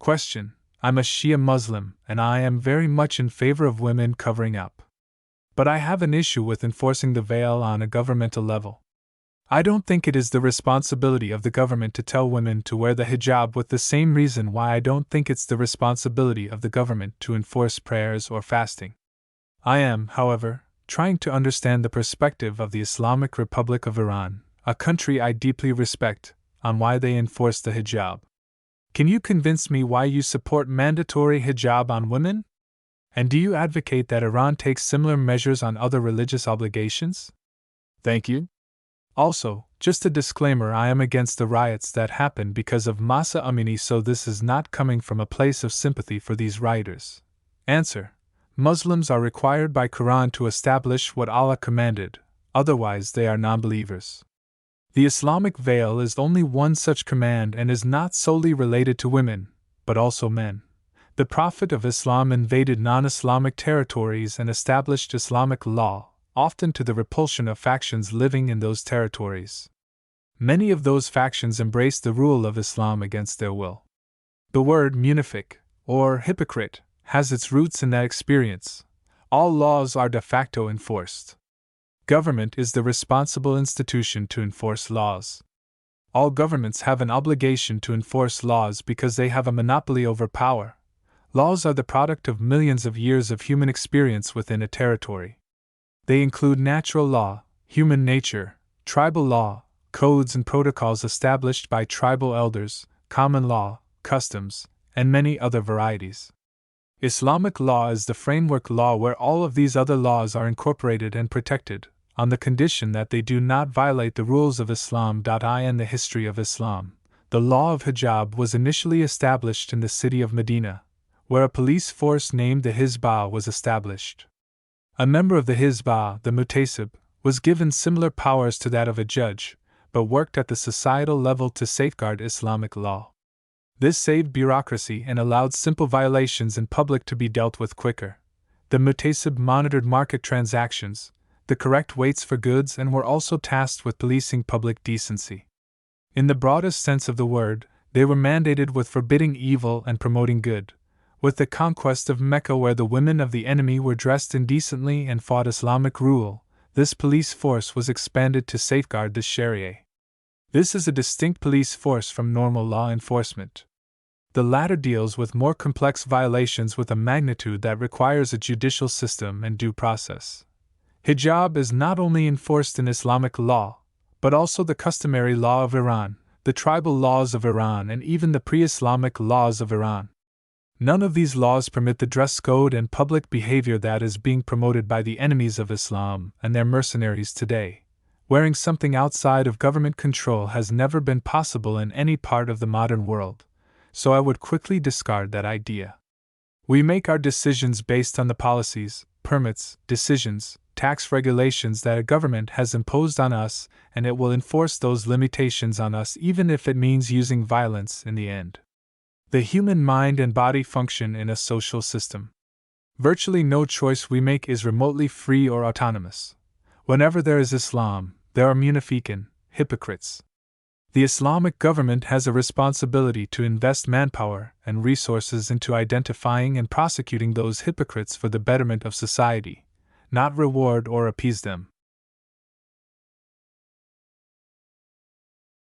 Question: I'm a Shia Muslim, and I am very much in favor of women covering up. But I have an issue with enforcing the veil on a governmental level. I don't think it is the responsibility of the government to tell women to wear the hijab, with the same reason why I don't think it's the responsibility of the government to enforce prayers or fasting. I am, however, trying to understand the perspective of the Islamic Republic of Iran, a country I deeply respect, on why they enforce the hijab. Can you convince me why you support mandatory hijab on women? And do you advocate that Iran takes similar measures on other religious obligations? Thank you. Also, just a disclaimer, I am against the riots that happened because of Masa Amini, so this is not coming from a place of sympathy for these rioters. Answer: Muslims are required by Quran to establish what Allah commanded, otherwise they are non-believers. The Islamic veil is only one such command and is not solely related to women, but also men. The Prophet of Islam invaded non-Islamic territories and established Islamic law, often to the repulsion of factions living in those territories. Many of those factions embraced the rule of Islam against their will. The word munafiq, or hypocrite, has its roots in that experience. All laws are de facto enforced. Government is the responsible institution to enforce laws. All governments have an obligation to enforce laws because they have a monopoly over power. Laws are the product of millions of years of human experience within a territory. They include natural law, human nature, tribal law, codes and protocols established by tribal elders, common law, customs, and many other varieties. Islamic law is the framework law where all of these other laws are incorporated and protected, on the condition that they do not violate the rules of Islam. In the history of Islam, the law of hijab was initially established in the city of Medina, where a police force named the Hizbah was established. A member of the Hizbah, the Mutasib, was given similar powers to that of a judge, but worked at the societal level to safeguard Islamic law. This saved bureaucracy and allowed simple violations in public to be dealt with quicker. The Mutasib monitored market transactions, the correct weights for goods, and were also tasked with policing public decency. In the broadest sense of the word, they were mandated with forbidding evil and promoting good. With the conquest of Mecca, where the women of the enemy were dressed indecently and fought Islamic rule, this police force was expanded to safeguard the Sharia. This is a distinct police force from normal law enforcement. The latter deals with more complex violations with a magnitude that requires a judicial system and due process. Hijab is not only enforced in Islamic law, but also the customary law of Iran, the tribal laws of Iran, and even the pre-Islamic laws of Iran. None of these laws permit the dress code and public behavior that is being promoted by the enemies of Islam and their mercenaries today. Wearing something outside of government control has never been possible in any part of the modern world, so I would quickly discard that idea. We make our decisions based on the policies, permits, decisions, tax regulations that a government has imposed on us, and it will enforce those limitations on us even if it means using violence in the end. The human mind and body function in a social system. Virtually no choice we make is remotely free or autonomous. Whenever there is Islam, there are munafiqin, hypocrites. The Islamic government has a responsibility to invest manpower and resources into identifying and prosecuting those hypocrites for the betterment of society, not reward or appease them.